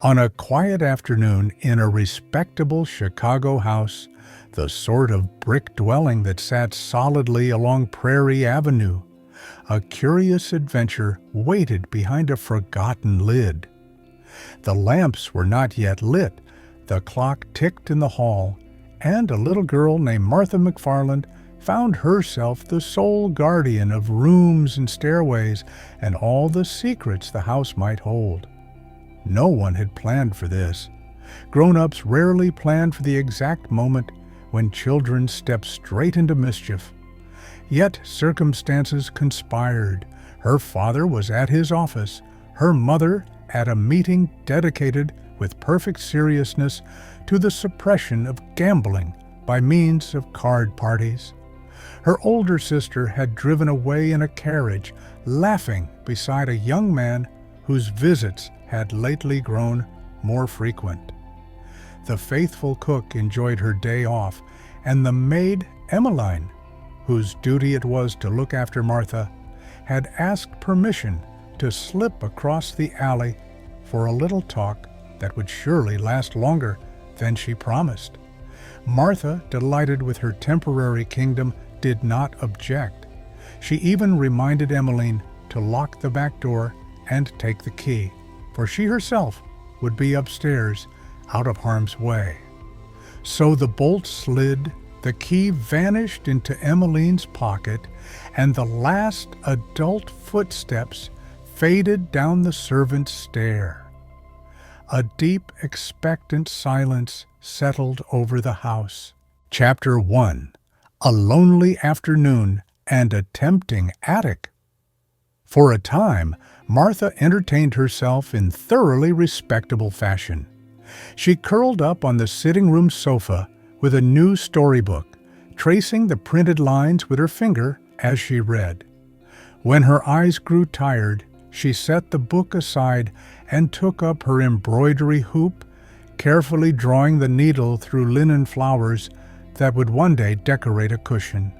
On a quiet afternoon in a respectable Chicago house, the sort of brick dwelling that sat solidly along Prairie Avenue, a curious adventure waited behind a forgotten lid. The lamps were not yet lit, the clock ticked in the hall, and a little girl named Martha McFarland found herself the sole guardian of rooms and stairways and all the secrets the house might hold. No one had planned for this. Grown-ups rarely planned for the exact moment when children step straight into mischief. Yet circumstances conspired. Her father was at his office, her mother at a meeting dedicated with perfect seriousness to the suppression of gambling by means of card parties. Her older sister had driven away in a carriage, laughing beside a young man whose visits had lately grown more frequent. The faithful cook enjoyed her day off, and the maid, Emmeline, whose duty it was to look after Martha, had asked permission to slip across the alley for a little talk that would surely last longer than she promised. Martha, delighted with her temporary kingdom, did not object. She even reminded Emmeline to lock the back door and take the key, for she herself would be upstairs, out of harm's way. So the bolt slid, the key vanished into Emmeline's pocket, and the last adult footsteps faded down the servant's stair. A deep, expectant silence settled over the house. Chapter 1. A Lonely Afternoon and a Tempting Attic. For a time, Martha entertained herself in thoroughly respectable fashion. She curled up on the sitting-room sofa with a new storybook, tracing the printed lines with her finger as she read. When her eyes grew tired, she set the book aside and took up her embroidery hoop, carefully drawing the needle through linen flowers that would one day decorate a cushion.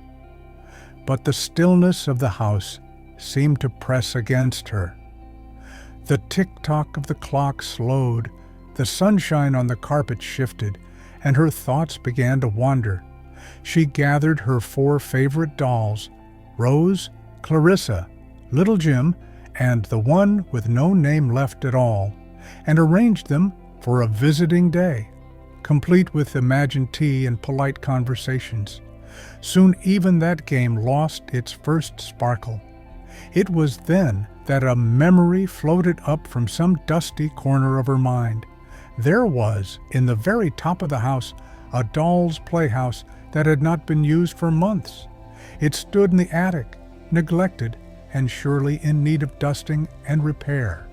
But the stillness of the house seemed to press against her. The tick-tock of the clock slowed, the sunshine on the carpet shifted, and her thoughts began to wander. She gathered her 4 favorite dolls, Rose, Clarissa, Little Jim, and the one with no name left at all, and arranged them for a visiting day, complete with imagined tea and polite conversations. Soon even that game lost its first sparkle. It was then that a memory floated up from some dusty corner of her mind. There was, in the very top of the house, a doll's playhouse that had not been used for months. It stood in the attic, neglected and surely in need of dusting and repair.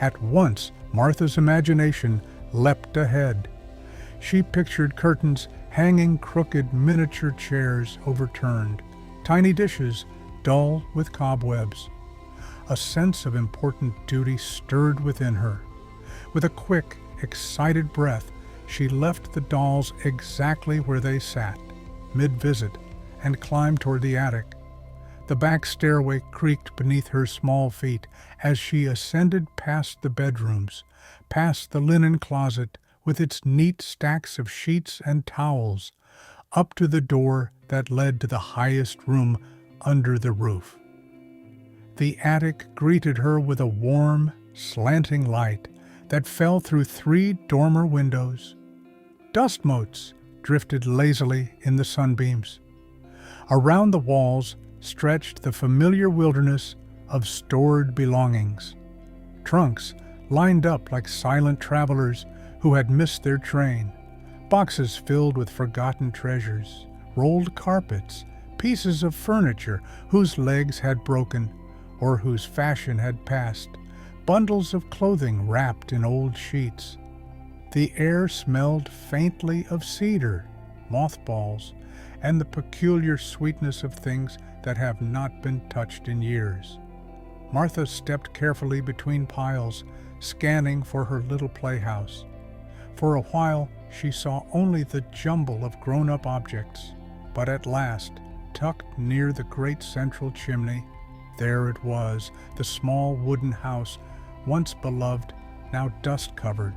At once, Martha's imagination leapt ahead. She pictured curtains hanging crooked miniature chairs overturned, tiny dishes dull with cobwebs. A sense of important duty stirred within her. With a quick, excited breath, she left the dolls exactly where they sat, mid-visit, and climbed toward the attic. The back stairway creaked beneath her small feet as she ascended past the bedrooms, past the linen closet with its neat stacks of sheets and towels, up to the door that led to the highest room under the roof. The attic greeted her with a warm, slanting light that fell through 3 dormer windows. Dust motes drifted lazily in the sunbeams. Around the walls stretched the familiar wilderness of stored belongings. Trunks lined up like silent travelers who had missed their train, boxes filled with forgotten treasures, rolled carpets, pieces of furniture whose legs had broken or whose fashion had passed, bundles of clothing wrapped in old sheets. The air smelled faintly of cedar, mothballs, and the peculiar sweetness of things that have not been touched in years. Martha stepped carefully between piles, scanning for her little playhouse. For a while, she saw only the jumble of grown-up objects, but at last, tucked near the great central chimney, there it was, the small wooden house, once beloved, now dust-covered.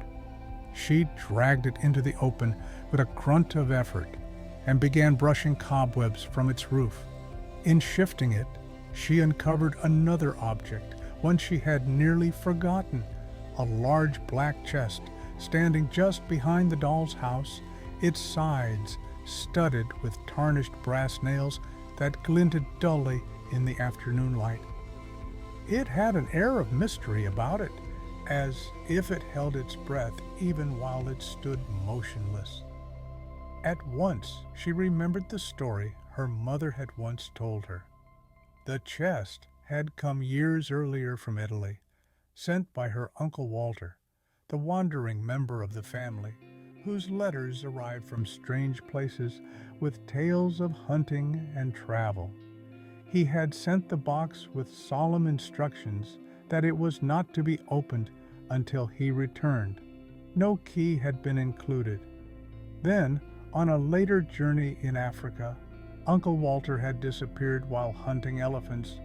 She dragged it into the open with a grunt of effort and began brushing cobwebs from its roof. In shifting it, she uncovered another object, one she had nearly forgotten, a large black chest standing just behind the doll's house, its sides studded with tarnished brass nails that glinted dully in the afternoon light. It had an air of mystery about it, as if it held its breath even while it stood motionless. At once she remembered the story her mother had once told her. The chest had come years earlier from Italy, sent by her Uncle Walter, the wandering member of the family, whose letters arrived from strange places with tales of hunting and travel. He had sent the box with solemn instructions that it was not to be opened until he returned. No key had been included. Then, on a later journey in Africa, Uncle Walter had disappeared while hunting elephants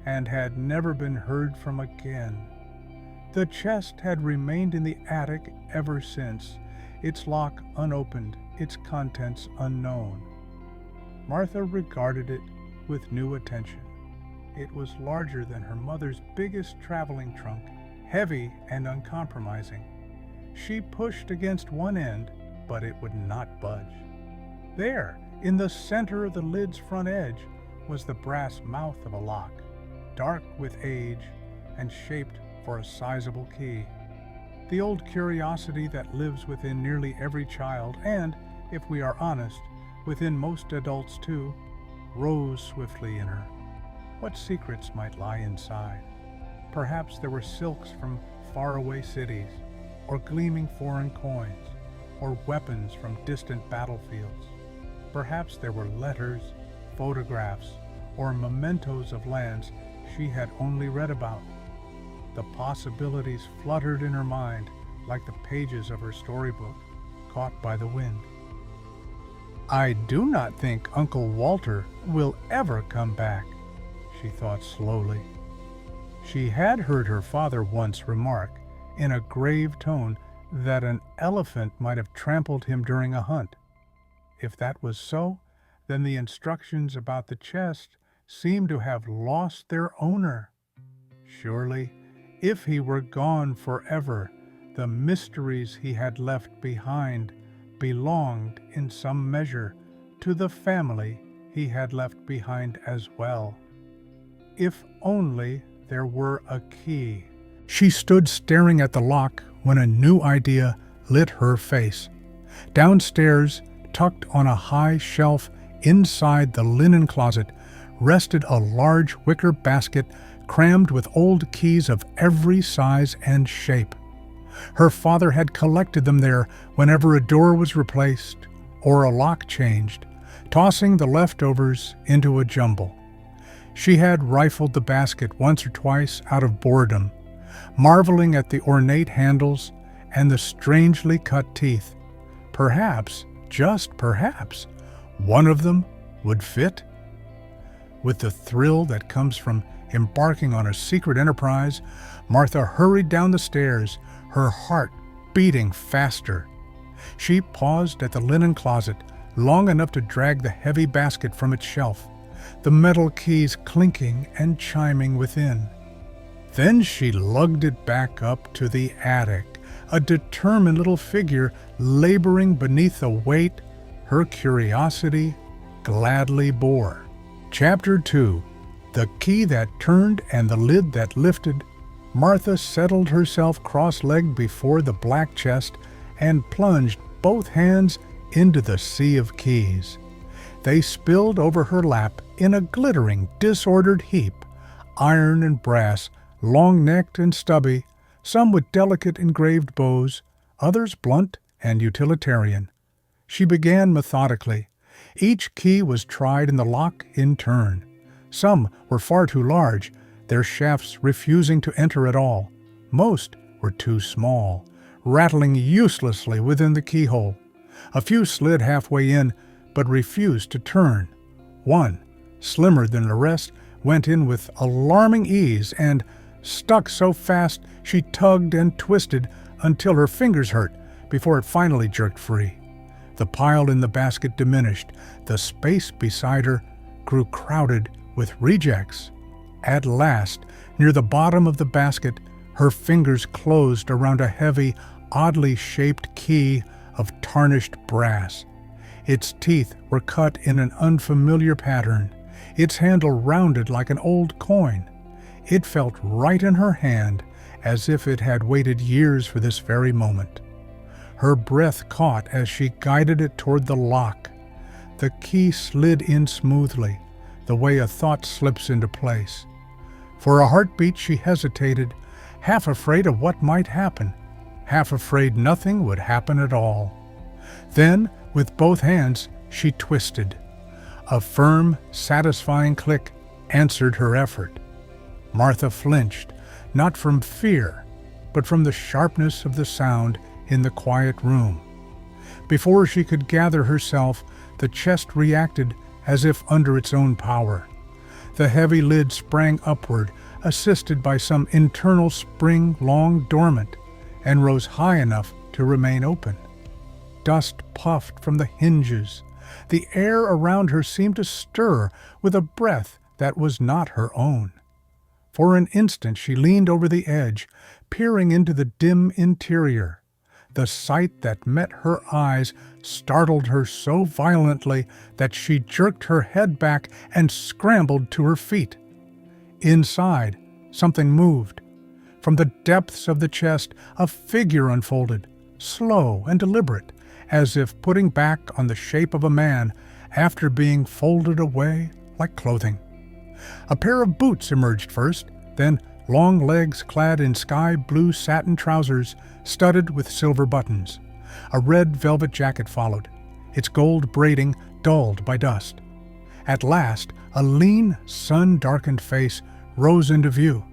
and had never been heard from again. The chest had remained in the attic ever since, its lock unopened, its contents unknown. Martha regarded it with new attention. It was larger than her mother's biggest traveling trunk, heavy and uncompromising. She pushed against one end, but it would not budge. There, in the center of the lid's front edge, was the brass mouth of a lock, dark with age and shaped for a sizable key. The old curiosity that lives within nearly every child, and, if we are honest, within most adults too, rose swiftly in her. What secrets might lie inside? Perhaps there were silks from faraway cities, or gleaming foreign coins, or weapons from distant battlefields. Perhaps there were letters, photographs, or mementos of lands she had only read about. The possibilities fluttered in her mind like the pages of her storybook, caught by the wind. "I do not think Uncle Walter will ever come back," she thought slowly. She had heard her father once remark, in a grave tone, that an elephant might have trampled him during a hunt. If that was so, then the instructions about the chest seemed to have lost their owner. Surely, if he were gone forever, the mysteries he had left behind belonged, in some measure, to the family he had left behind as well. If only there were a key. She stood staring at the lock when a new idea lit her face. Downstairs, tucked on a high shelf inside the linen closet, rested a large wicker basket crammed with old keys of every size and shape. Her father had collected them there whenever a door was replaced or a lock changed, tossing the leftovers into a jumble. She had rifled the basket once or twice out of boredom, marveling at the ornate handles and the strangely cut teeth. Perhaps, just perhaps, one of them would fit. With the thrill that comes from embarking on a secret enterprise, Martha hurried down the stairs, her heart beating faster. She paused at the linen closet long enough to drag the heavy basket from its shelf, the metal keys clinking and chiming within. Then she lugged it back up to the attic, a determined little figure laboring beneath the weight her curiosity gladly bore. Chapter 2. The Key That Turned and the Lid That Lifted. Martha settled herself cross-legged before the black chest and plunged both hands into the sea of keys. They spilled over her lap in a glittering, disordered heap, iron and brass, long-necked and stubby, some with delicate engraved bows, others blunt and utilitarian. She began methodically. Each key was tried in the lock in turn. Some were far too large, their shafts refusing to enter at all. Most were too small, rattling uselessly within the keyhole. A few slid halfway in, but refused to turn. One, slimmer than the rest, went in with alarming ease and stuck so fast She tugged and twisted until her fingers hurt before it finally jerked free. The pile in the basket diminished. The space beside her grew crowded with rejects. At last, near the bottom of the basket, her fingers closed around a heavy, oddly shaped key of tarnished brass. Its teeth were cut in an unfamiliar pattern, its handle rounded like an old coin. It felt right in her hand, as if it had waited years for this very moment. Her breath caught as she guided it toward the lock. The key slid in smoothly, the way a thought slips into place. For a heartbeat she hesitated, half afraid of what might happen, half afraid nothing would happen at all. Then, with both hands, she twisted. A firm, satisfying click answered her effort. Martha flinched, not from fear, but from the sharpness of the sound in the quiet room. Before she could gather herself, the chest reacted as if under its own power. The heavy lid sprang upward, assisted by some internal spring long dormant, and rose high enough to remain open. Dust puffed from the hinges. The air around her seemed to stir with a breath that was not her own. For an instant she leaned over the edge, peering into the dim interior. The sight that met her eyes startled her so violently that she jerked her head back and scrambled to her feet. Inside, something moved. From the depths of the chest, a figure unfolded, slow and deliberate, as if putting back on the shape of a man after being folded away like clothing. A pair of boots emerged first, then long legs clad in sky-blue satin trousers studded with silver buttons. A red velvet jacket followed, its gold braiding dulled by dust. At last, a lean, sun-darkened face rose into view,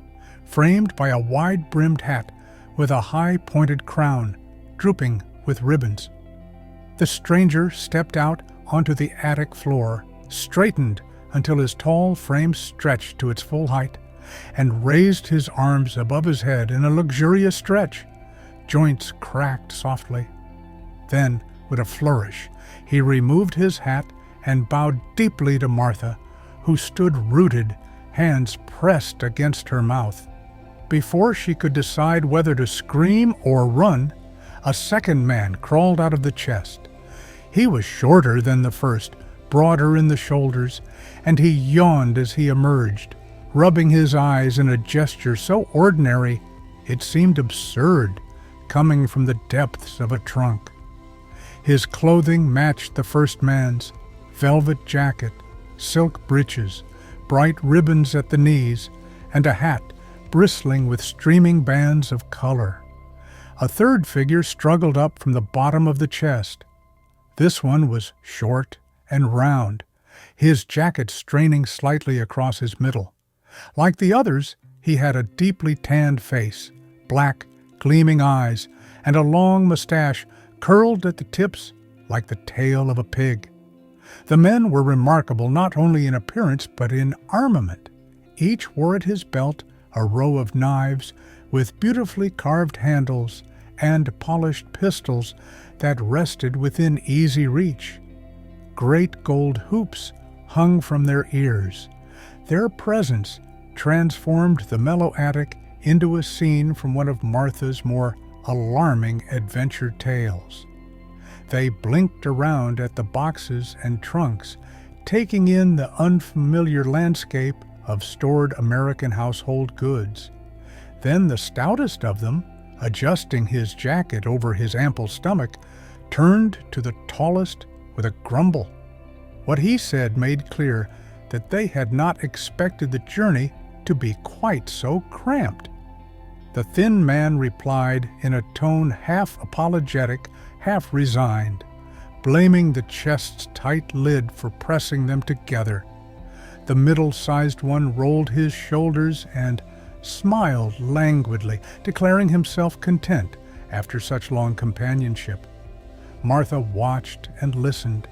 framed by a wide-brimmed hat with a high-pointed crown, drooping with ribbons. The stranger stepped out onto the attic floor, straightened until his tall frame stretched to its full height, and raised his arms above his head in a luxurious stretch. Joints cracked softly. Then, with a flourish, he removed his hat and bowed deeply to Martha, who stood rooted, hands pressed against her mouth. Before she could decide whether to scream or run, a second man crawled out of the chest. He was shorter than the first, broader in the shoulders, and he yawned as he emerged, rubbing his eyes in a gesture so ordinary it seemed absurd, coming from the depths of a trunk. His clothing matched the first man's: velvet jacket, silk breeches, bright ribbons at the knees, and a hat bristling with streaming bands of color. A third figure struggled up from the bottom of the chest. This one was short and round, his jacket straining slightly across his middle. Like the others, he had a deeply tanned face, black, gleaming eyes, and a long mustache curled at the tips like the tail of a pig. The men were remarkable not only in appearance but in armament. Each wore at his belt a row of knives with beautifully carved handles and polished pistols that rested within easy reach. Great gold hoops hung from their ears. Their presence transformed the mellow attic into a scene from one of Martha's more alarming adventure tales. They blinked around at the boxes and trunks, taking in the unfamiliar landscape of stored American household goods. Then the stoutest of them, adjusting his jacket over his ample stomach, turned to the tallest with a grumble. What he said made clear that they had not expected the journey to be quite so cramped. The thin man replied in a tone half apologetic, half resigned, blaming the chest's tight lid for pressing them together. The middle-sized one rolled his shoulders and smiled languidly, declaring himself content after such long companionship. Martha watched and listened,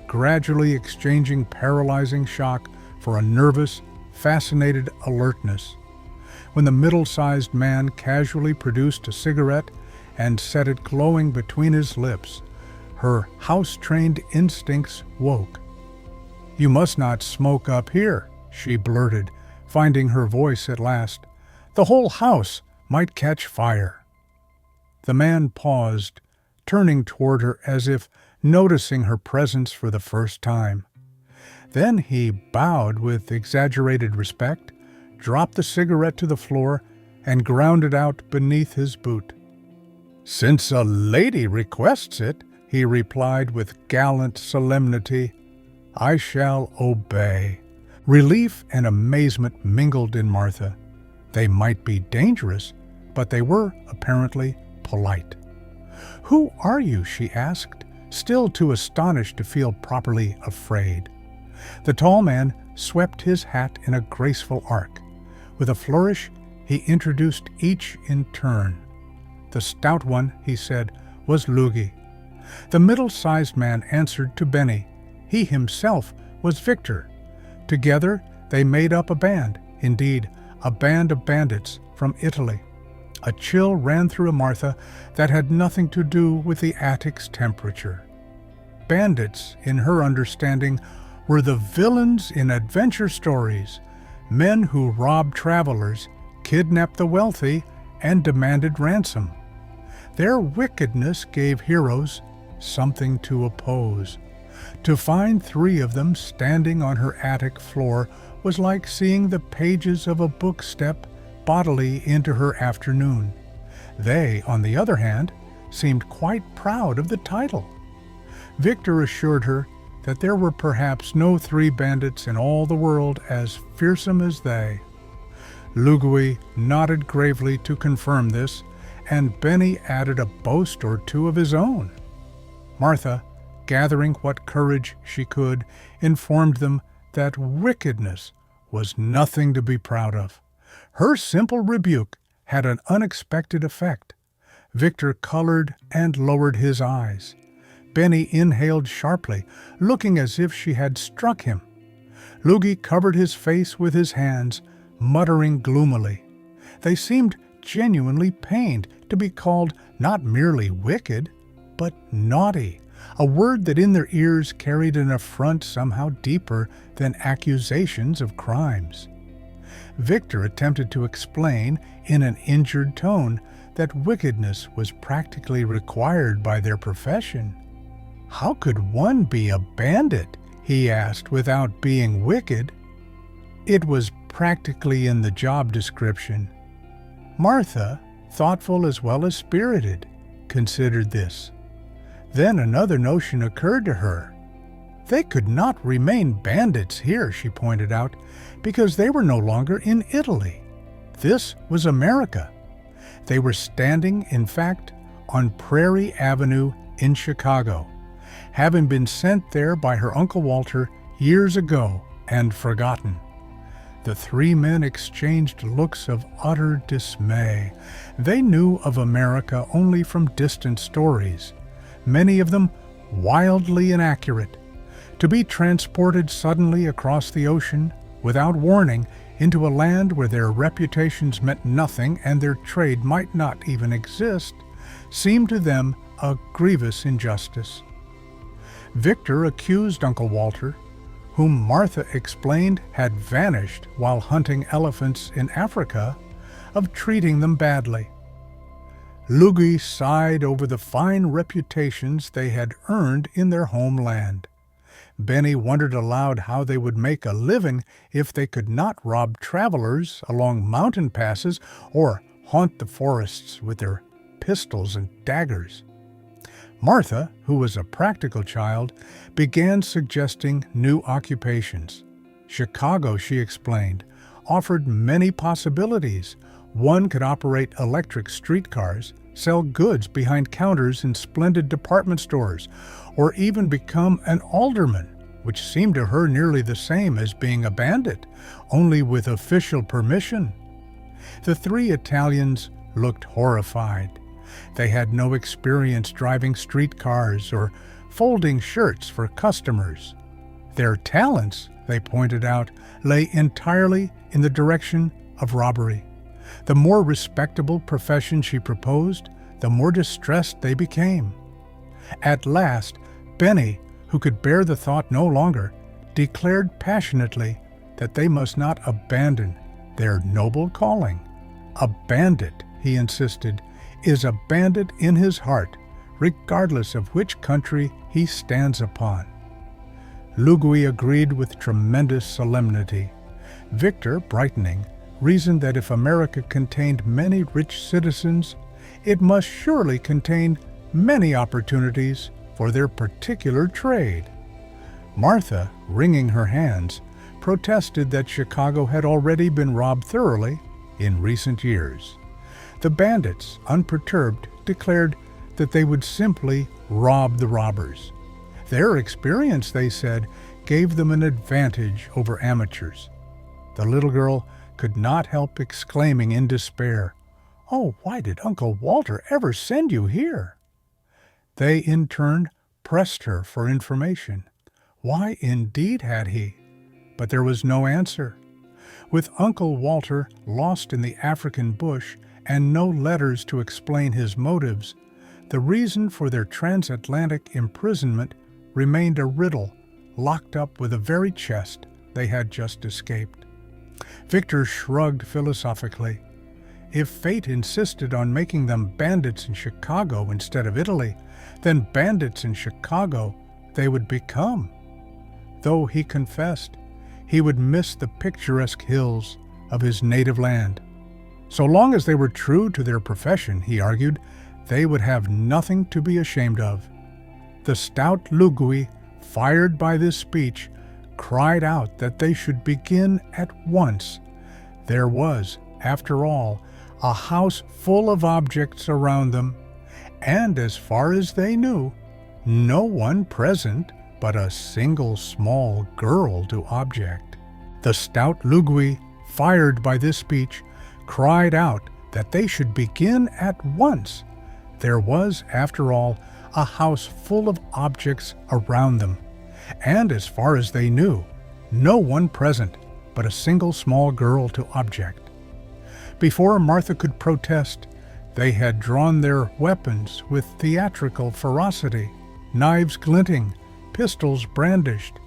gradually exchanging paralyzing shock for a nervous, fascinated alertness. When the middle-sized man casually produced a cigarette and set it glowing between his lips, her house-trained instincts woke. "You must not smoke up here," she blurted, finding her voice at last. "The whole house might catch fire." The man paused, turning toward her as if noticing her presence for the first time. Then he bowed with exaggerated respect, dropped the cigarette to the floor, and ground it out beneath his boot. "Since a lady requests it," he replied with gallant solemnity, "I shall obey." Relief and amazement mingled in Martha. They might be dangerous, but they were apparently polite. "Who are you?" she asked, still too astonished to feel properly afraid. The tall man swept his hat in a graceful arc. With a flourish, he introduced each in turn. The stout one, he said, was Luigi. The middle-sized man answered to Benny. He himself was Victor. Together, they made up a band, indeed, a band of bandits from Italy. A chill ran through Martha that had nothing to do with the attic's temperature. Bandits, in her understanding, were the villains in adventure stories, men who robbed travelers, kidnapped the wealthy, and demanded ransom. Their wickedness gave heroes something to oppose. To find 3 of them standing on her attic floor was like seeing the pages of a book step bodily into her afternoon. They, on the other hand, seemed quite proud of the title. Victor assured her that there were perhaps no 3 bandits in all the world as fearsome as they. Luigi nodded gravely to confirm this, and Benny added a boast or 2 of his own. Martha, gathering what courage she could, informed them that wickedness was nothing to be proud of. Her simple rebuke had an unexpected effect. Victor colored and lowered his eyes. Benny inhaled sharply, looking as if she had struck him. Luigi covered his face with his hands, muttering gloomily. They seemed genuinely pained to be called not merely wicked, but naughty, a word that in their ears carried an affront somehow deeper than accusations of crimes. Victor attempted to explain, in an injured tone, that wickedness was practically required by their profession. "How could one be a bandit?" he asked, "without being wicked?" It was practically in the job description. Martha, thoughtful as well as spirited, considered this. Then another notion occurred to her. They could not remain bandits here, she pointed out, because they were no longer in Italy. This was America. They were standing, in fact, on Prairie Avenue in Chicago, having been sent there by her Uncle Walter years ago and forgotten. The 3 men exchanged looks of utter dismay. They knew of America only from distant stories, many of them wildly inaccurate. To be transported suddenly across the ocean, without warning, into a land where their reputations meant nothing and their trade might not even exist, seemed to them a grievous injustice. Victor accused Uncle Walter, whom Martha explained had vanished while hunting elephants in Africa, of treating them badly. Luigi sighed over the fine reputations they had earned in their homeland. Benny wondered aloud how they would make a living if they could not rob travelers along mountain passes or haunt the forests with their pistols and daggers. Martha, who was a practical child, began suggesting new occupations. Chicago, she explained, offered many possibilities. One could operate electric streetcars, sell goods behind counters in splendid department stores, or even become an alderman, which seemed to her nearly the same as being a bandit, only with official permission. The 3 Italians looked horrified. They had no experience driving streetcars or folding shirts for customers. Their talents, they pointed out, lay entirely in the direction of robbery. The more respectable profession she proposed, the more distressed they became. At last, Benny, who could bear the thought no longer, declared passionately that they must not abandon their noble calling. A bandit, he insisted, is a bandit in his heart, regardless of which country he stands upon. Lugui agreed with tremendous solemnity. Victor, brightening, reasoned that if America contained many rich citizens, it must surely contain many opportunities for their particular trade. Martha, wringing her hands, protested that Chicago had already been robbed thoroughly in recent years. The bandits, unperturbed, declared that they would simply rob the robbers. Their experience, they said, gave them an advantage over amateurs. The little girl could not help exclaiming in despair, "Oh, why did Uncle Walter ever send you here?" They, in turn, pressed her for information. Why indeed had he? But there was no answer. With Uncle Walter lost in the African bush and no letters to explain his motives, the reason for their transatlantic imprisonment remained a riddle locked up with the very chest they had just escaped. Victor shrugged philosophically. If fate insisted on making them bandits in Chicago instead of Italy, then bandits in Chicago they would become. Though he confessed he would miss the picturesque hills of his native land. So long as they were true to their profession, he argued, they would have nothing to be ashamed of. The stout Lugui, fired by this speech, cried out that they should begin at once. There was, after all, a house full of objects around them, and as far as they knew, no one present but a single small girl to object. The stout Lugui, fired by this speech, cried out that they should begin at once. There was, after all, a house full of objects around them, and as far as they knew, no one present but a single small girl to object. Before Martha could protest, they had drawn their weapons with theatrical ferocity, knives glinting, pistols brandished,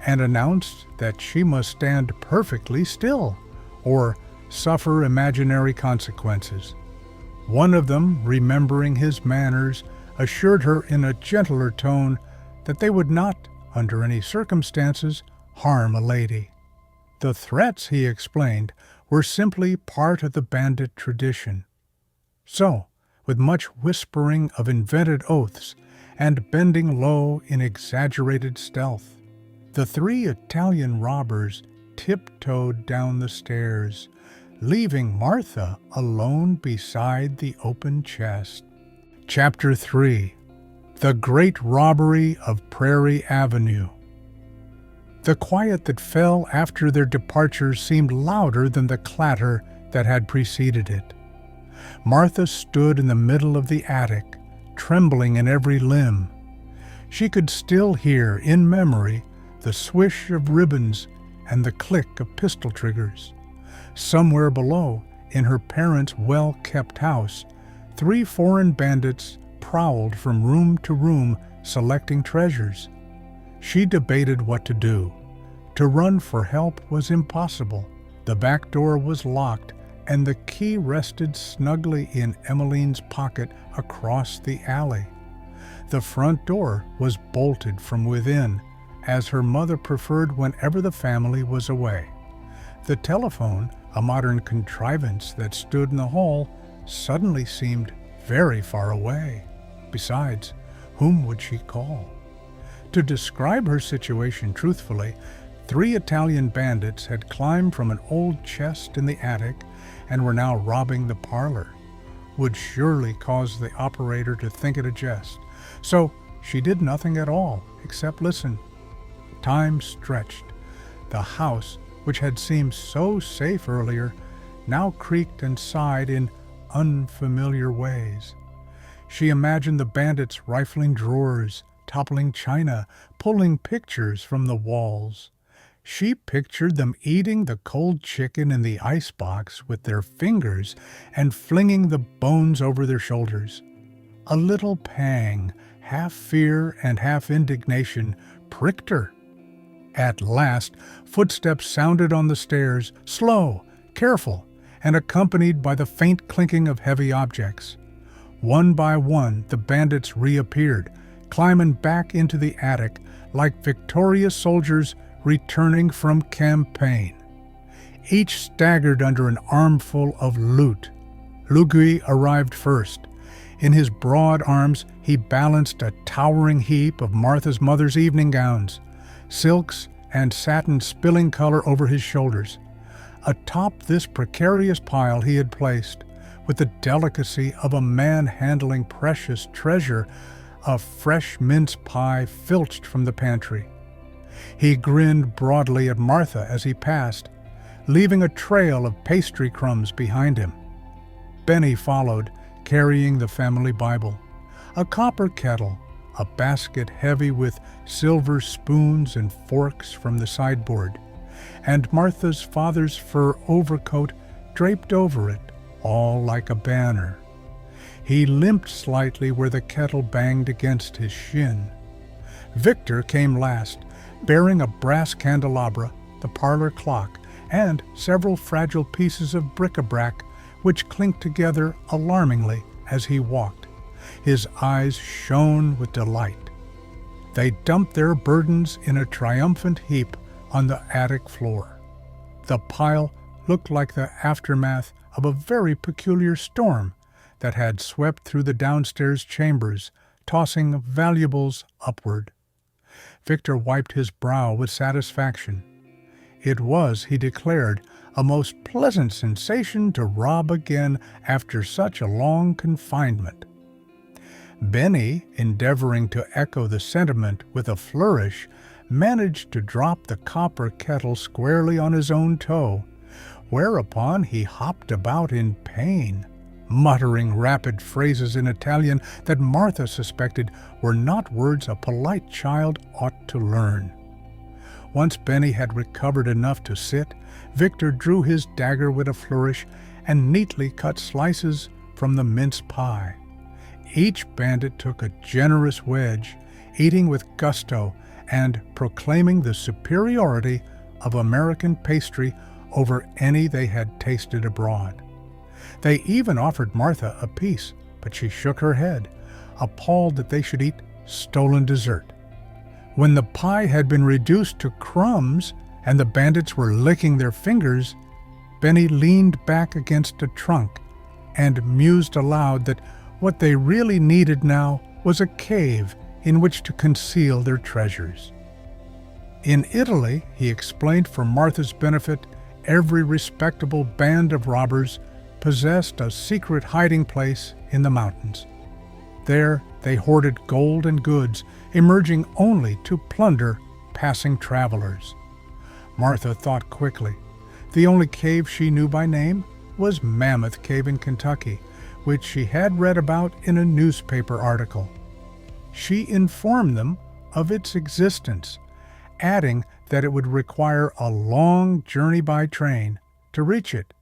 and announced that she must stand perfectly still, or suffer imaginary consequences. One of them, remembering his manners, assured her in a gentler tone that they would not, under any circumstances, harm a lady. The threats, he explained, were simply part of the bandit tradition. So, with much whispering of invented oaths and bending low in exaggerated stealth, the three Italian robbers tiptoed down the stairs, leaving Martha alone beside the open chest. Chapter 3. The Great Robbery of Prairie Avenue. The quiet that fell after their departure seemed louder than the clatter that had preceded it. Martha stood in the middle of the attic, trembling in every limb. She could still hear, in memory, the swish of ribbons and the click of pistol triggers. Somewhere below, in her parents' well-kept house, 3 foreign bandits prowled from room to room selecting treasures. She debated what to do. To run for help was impossible. The back door was locked, and the key rested snugly in Emmeline's pocket across the alley. The front door was bolted from within, as her mother preferred whenever the family was away. The telephone, a modern contrivance that stood in the hall, suddenly seemed very far away. Besides, whom would she call? To describe her situation truthfully, 3 Italian bandits had climbed from an old chest in the attic and were now robbing the parlor. Would surely cause the operator to think it a jest. So she did nothing at all except listen. Time stretched. The house, which had seemed so safe earlier, now creaked and sighed in unfamiliar ways. She imagined the bandits rifling drawers, toppling china, pulling pictures from the walls. She pictured them eating the cold chicken in the icebox with their fingers and flinging the bones over their shoulders. A little pang, half fear and half indignation, pricked her. At last, footsteps sounded on the stairs, slow, careful, and accompanied by the faint clinking of heavy objects. One by one, the bandits reappeared, climbing back into the attic like victorious soldiers returning from campaign. Each staggered under an armful of loot. Lugui arrived first. In his broad arms, he balanced a towering heap of Martha's mother's evening gowns, silks and satin spilling color over his shoulders. Atop this precarious pile he had placed, with the delicacy of a man handling precious treasure, a fresh mince pie filched from the pantry. He grinned broadly at Martha as he passed, leaving a trail of pastry crumbs behind him. Benny followed, carrying the family Bible, a copper kettle, a basket heavy with silver spoons and forks from the sideboard, and Martha's father's fur overcoat draped over it, all like a banner. He limped slightly where the kettle banged against his shin. Victor came last, bearing a brass candelabra, the parlor clock, and several fragile pieces of bric-a-brac which clinked together alarmingly as he walked. His eyes shone with delight. They dumped their burdens in a triumphant heap on the attic floor. The pile looked like the aftermath of a very peculiar storm that had swept through the downstairs chambers, tossing valuables upward. Victor wiped his brow with satisfaction. It was, he declared, a most pleasant sensation to rob again after such a long confinement. Benny, endeavoring to echo the sentiment with a flourish, managed to drop the copper kettle squarely on his own toe, whereupon he hopped about in pain, muttering rapid phrases in Italian that Martha suspected were not words a polite child ought to learn. Once Benny had recovered enough to sit, Victor drew his dagger with a flourish and neatly cut slices from the mince pie. Each bandit took a generous wedge, eating with gusto and proclaiming the superiority of American pastry over any they had tasted abroad. They even offered Martha a piece, but she shook her head, appalled that they should eat stolen dessert. When the pie had been reduced to crumbs and the bandits were licking their fingers, Benny leaned back against a trunk and mused aloud that what they really needed now was a cave in which to conceal their treasures. In Italy, he explained for Martha's benefit, every respectable band of robbers possessed a secret hiding place in the mountains. There they hoarded gold and goods, emerging only to plunder passing travelers. Martha thought quickly. The only cave she knew by name was Mammoth Cave in Kentucky, which she had read about in a newspaper article. She informed them of its existence, adding that it would require a long journey by train to reach it.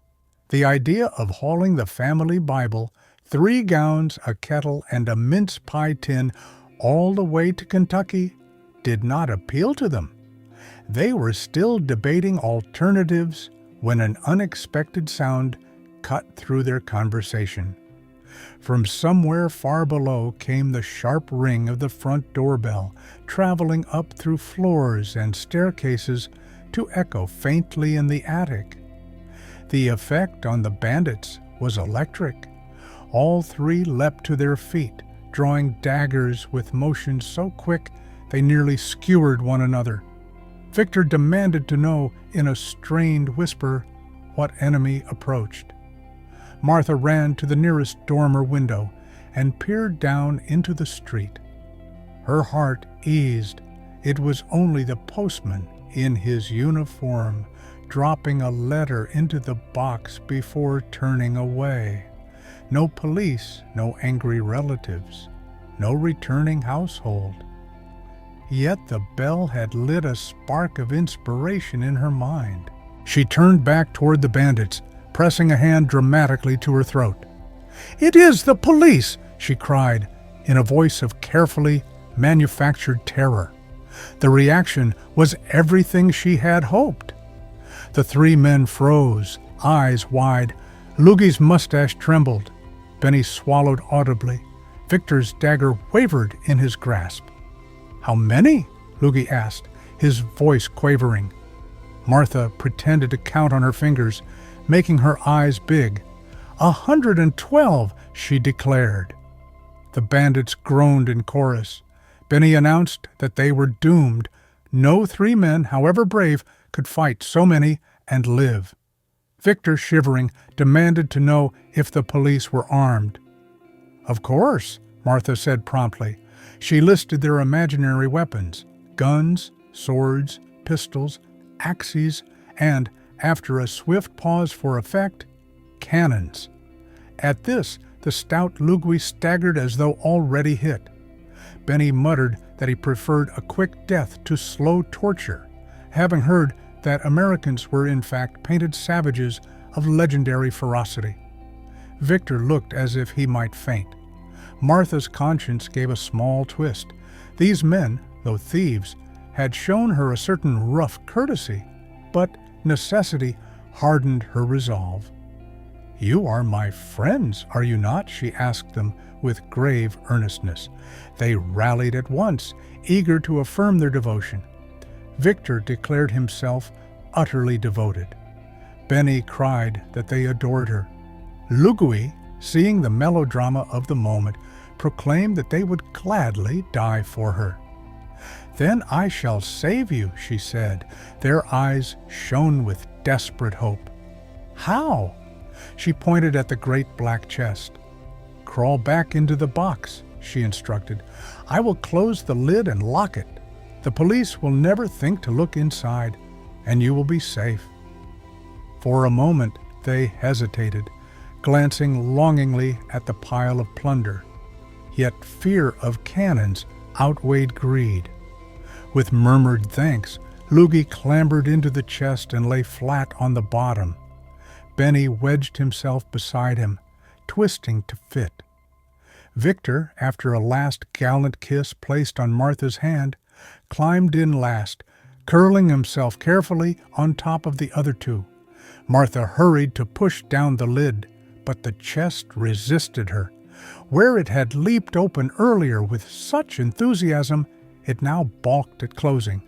The idea of hauling the family Bible, 3 gowns, a kettle, and a mince pie tin all the way to Kentucky did not appeal to them. They were still debating alternatives when an unexpected sound cut through their conversation. From somewhere far below came the sharp ring of the front doorbell, traveling up through floors and staircases to echo faintly in the attic. The effect on the bandits was electric. All 3 leapt to their feet, drawing daggers with motion so quick they nearly skewered one another. Victor demanded to know, in a strained whisper, what enemy approached. Martha ran to the nearest dormer window and peered down into the street. Her heart eased. It was only the postman in his uniform, dropping a letter into the box before turning away. No police, no angry relatives, no returning household. Yet the bell had lit a spark of inspiration in her mind. She turned back toward the bandits, pressing a hand dramatically to her throat. "It is the police!" she cried, in a voice of carefully manufactured terror. The reaction was everything she had hoped. The three men froze, eyes wide. Loogie's mustache trembled. Benny swallowed audibly. Victor's dagger wavered in his grasp. "How many?" Loogie asked, his voice quavering. Martha pretended to count on her fingers, making her eyes big. 112, she declared. The bandits groaned in chorus. Benny announced that they were doomed. No three men, however brave, could fight so many and live. Victor, shivering, demanded to know if the police were armed. "Of course," Martha said promptly. She listed their imaginary weapons: guns, swords, pistols, axes, and, after a swift pause for effect, cannons. At this, the stout Loogie staggered as though already hit. Benny muttered that he preferred a quick death to slow torture, having heard that Americans were in fact painted savages of legendary ferocity. Victor looked as if he might faint. Martha's conscience gave a small twist. These men, though thieves, had shown her a certain rough courtesy, but necessity hardened her resolve. "You are my friends, are you not?" she asked them with grave earnestness. They rallied at once, eager to affirm their devotion. Victor declared himself utterly devoted. Benny cried that they adored her. Loogie, seeing the melodrama of the moment, proclaimed that they would gladly die for her. "Then I shall save you," she said. Their eyes shone with desperate hope. "How?" She pointed at the great black chest. "Crawl back into the box," she instructed. "I will close the lid and lock it. The police will never think to look inside, and you will be safe." For a moment they hesitated, glancing longingly at the pile of plunder. Yet fear of cannons outweighed greed. With murmured thanks, Loogie clambered into the chest and lay flat on the bottom. Benny wedged himself beside him, twisting to fit. Victor, after a last gallant kiss placed on Martha's hand, climbed in last, curling himself carefully on top of the other two. Martha hurried to push down the lid, but the chest resisted her. Where it had leaped open earlier with such enthusiasm, it now balked at closing.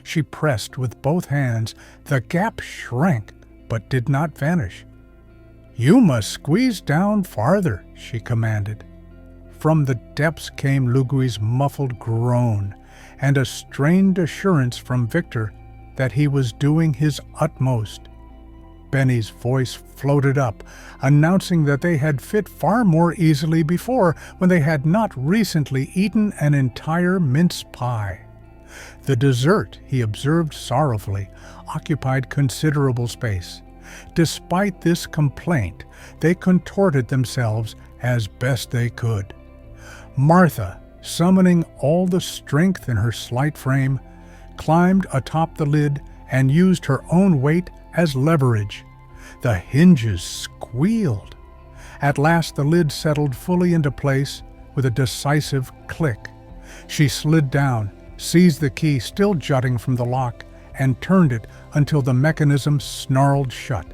She pressed with both hands. The gap shrank, but did not vanish. "You must squeeze down farther," she commanded. From the depths came Loogie's muffled groan, and a strained assurance from Victor that he was doing his utmost. Benny's voice floated up, announcing that they had fit far more easily before when they had not recently eaten an entire mince pie. The dessert, he observed sorrowfully, occupied considerable space. Despite this complaint, they contorted themselves as best they could. Martha, summoning all the strength in her slight frame, climbed atop the lid and used her own weight as leverage. The hinges squealed. At last the lid settled fully into place with a decisive click. She slid down, seized the key still jutting from the lock, and turned it until the mechanism snarled shut.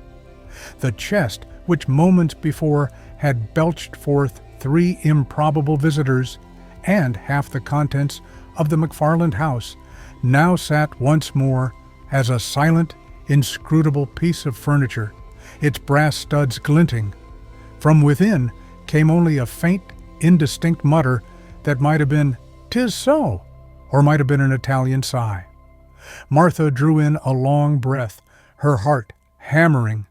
The chest, which moments before had belched forth 3 improbable visitors and half the contents of the McFarland house, now sat once more as a silent, inscrutable piece of furniture, its brass studs glinting. From within came only a faint, indistinct mutter that might have been, "'Tis so," or might have been an Italian sigh. Martha drew in a long breath, her heart hammering.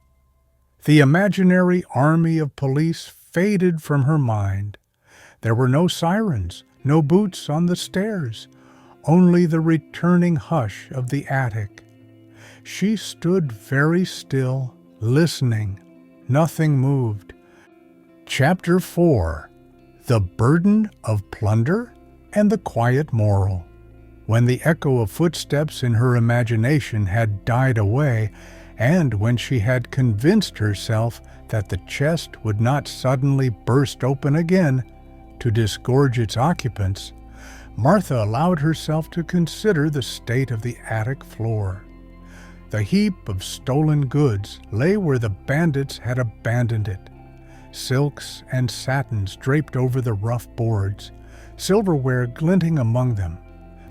The imaginary army of police faded from her mind. There were no sirens, no boots on the stairs, only the returning hush of the attic. She stood very still, listening. Nothing moved. Chapter 4. The Burden of Plunder and the Quiet Moral. When the echo of footsteps in her imagination had died away, and when she had convinced herself that the chest would not suddenly burst open again to disgorge its occupants, Martha allowed herself to consider the state of the attic floor. The heap of stolen goods lay where the bandits had abandoned it. Silks and satins draped over the rough boards, silverware glinting among them,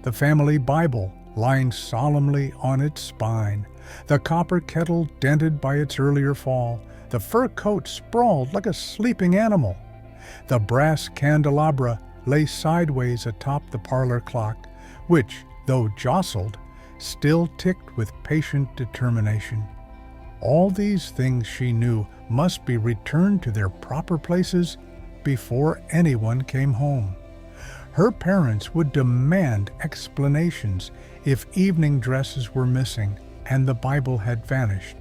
the family Bible lying solemnly on its spine, the copper kettle dented by its earlier fall, the fur coat sprawled like a sleeping animal. The brass candelabra lay sideways atop the parlor clock, which, though jostled, still ticked with patient determination. All these things, she knew, must be returned to their proper places before anyone came home. Her parents would demand explanations if evening dresses were missing and the Bible had vanished.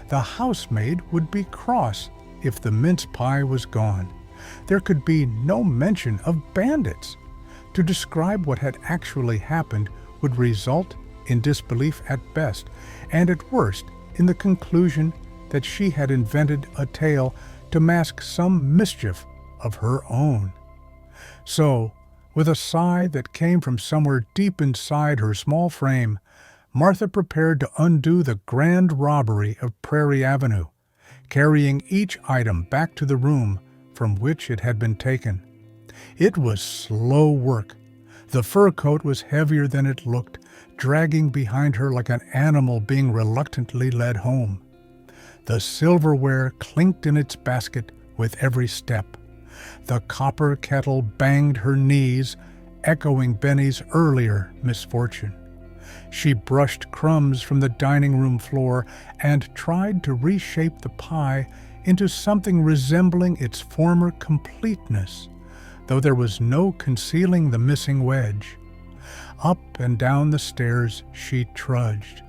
The housemaid would be cross if the mince pie was gone. There could be no mention of bandits. To describe what had actually happened would result in disbelief at best, and at worst in the conclusion that she had invented a tale to mask some mischief of her own. So, with a sigh that came from somewhere deep inside her small frame, Martha prepared to undo the grand robbery of Prairie Avenue, carrying each item back to the room from which it had been taken. It was slow work. The fur coat was heavier than it looked, dragging behind her like an animal being reluctantly led home. The silverware clinked in its basket with every step. The copper kettle banged her knees, echoing Benny's earlier misfortune. She brushed crumbs from the dining room floor and tried to reshape the pie into something resembling its former completeness, though there was no concealing the missing wedge. Up and down the stairs she trudged,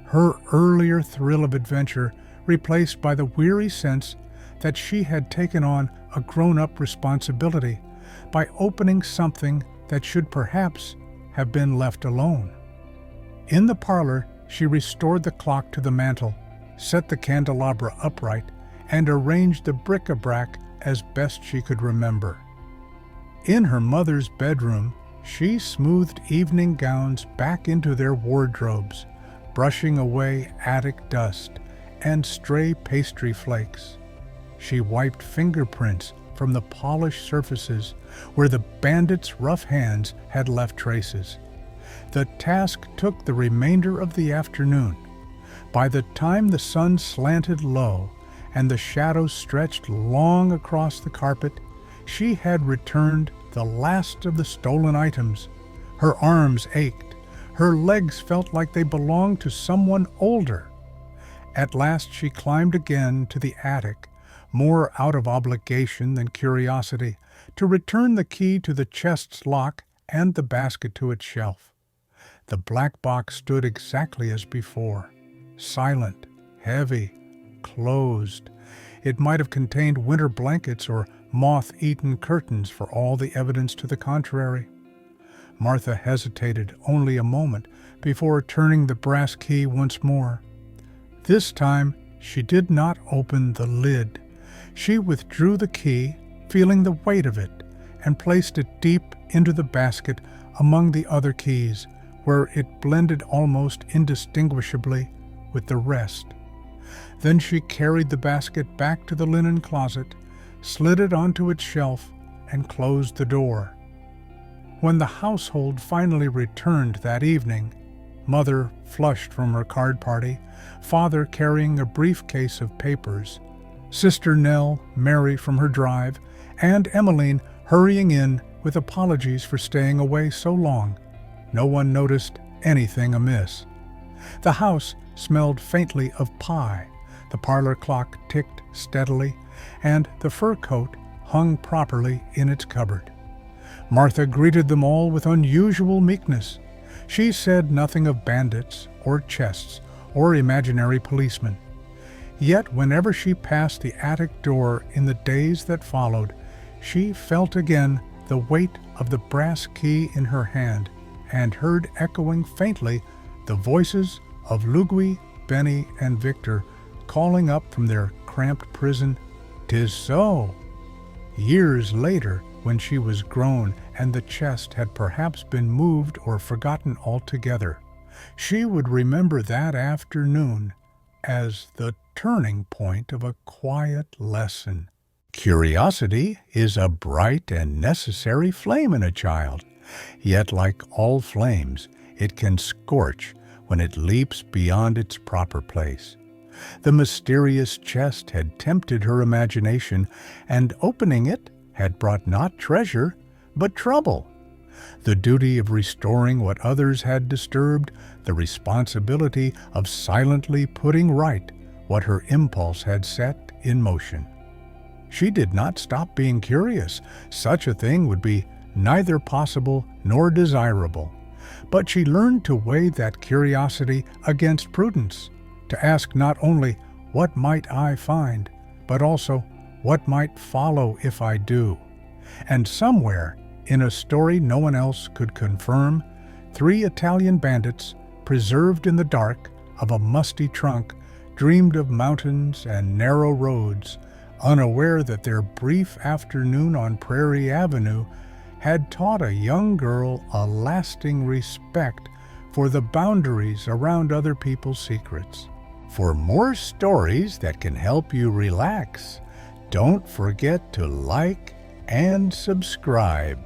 her earlier thrill of adventure replaced by the weary sense that she had taken on a grown-up responsibility by opening something that should perhaps have been left alone. In the parlor, she restored the clock to the mantel, set the candelabra upright, and arranged the bric-a-brac as best she could remember. In her mother's bedroom, she smoothed evening gowns back into their wardrobes, brushing away attic dust and stray pastry flakes. She wiped fingerprints from the polished surfaces where the bandits' rough hands had left traces. The task took the remainder of the afternoon. By the time the sun slanted low and the shadows stretched long across the carpet, she had returned the last of the stolen items. Her arms ached. Her legs felt like they belonged to someone older. At last she climbed again to the attic, more out of obligation than curiosity, to return the key to the chest's lock and the basket to its shelf. The black box stood exactly as before, silent, heavy, closed. It might have contained winter blankets or moth-eaten curtains for all the evidence to the contrary. Martha hesitated only a moment before turning the brass key once more. This time she did not open the lid. She withdrew the key, feeling the weight of it, and placed it deep into the basket among the other keys, where it blended almost indistinguishably with the rest. Then she carried the basket back to the linen closet, slid it onto its shelf, and closed the door. When the household finally returned that evening, Mother flushed from her card party, Father carrying a briefcase of papers, Sister Nell merry from her drive, and Emmeline hurrying in with apologies for staying away so long, no one noticed anything amiss. The house smelled faintly of pie, the parlor clock ticked steadily, and the fur coat hung properly in its cupboard. Martha greeted them all with unusual meekness. She said nothing of bandits or chests or imaginary policemen. Yet whenever she passed the attic door in the days that followed, she felt again the weight of the brass key in her hand and heard echoing faintly the voices of Lugui, Benny, and Victor calling up from their cramped prison, "'Tis so." Years later, when she was grown and the chest had perhaps been moved or forgotten altogether, she would remember that afternoon as the turning point of a quiet lesson. Curiosity is a bright and necessary flame in a child, yet like all flames, it can scorch when it leaps beyond its proper place. The mysterious chest had tempted her imagination, and opening it had brought not treasure, but trouble. The duty of restoring what others had disturbed, the responsibility of silently putting right what her impulse had set in motion. She did not stop being curious. Such a thing would be neither possible nor desirable. But she learned to weigh that curiosity against prudence, to ask not only, "What might I find?" but also, "What might follow if I do?" And somewhere, in a story no one else could confirm, 3 Italian bandits, preserved in the dark of a musty trunk, dreamed of mountains and narrow roads, unaware that their brief afternoon on Prairie Avenue had taught a young girl a lasting respect for the boundaries around other people's secrets. For more stories that can help you relax, don't forget to like and subscribe.